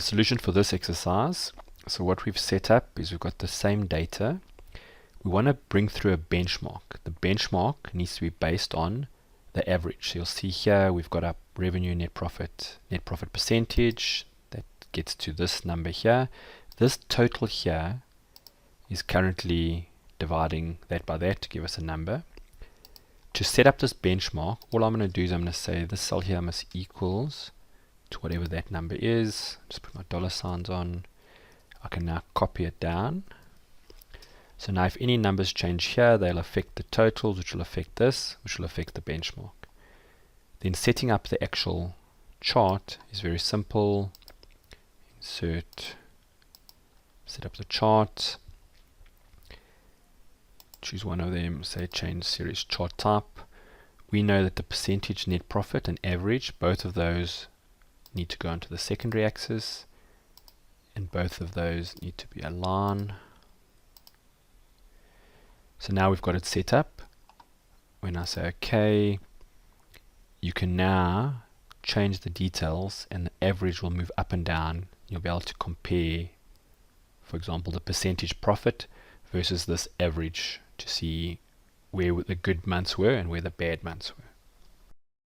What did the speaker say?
the solution for this exercise. So what we've set up is we've got the same data. We want to bring through a benchmark. The benchmark needs to be based on the average. So you'll see here we've got our revenue, net profit percentage. That gets to this number here. This total here is currently dividing that by that to give us a number. To set up this benchmark, all I'm going to do is I'm going to say this cell here must equals to whatever that number is. Just put my dollar signs on. I can now copy it down. So now if any numbers change here, they'll affect the totals, which will affect this, which will affect the benchmark. Then setting up the actual chart is very simple. Insert, set up the chart. Choose one of them, say change series chart type. We know that the percentage, net profit and average, both of those need to go onto the secondary axis, and both of those need to be a line. So now we've got it set up. When I say OK, you can now change the details and the average will move up and down. You'll be able to compare, for example, the percentage profit versus this average to see where the good months were and where the bad months were.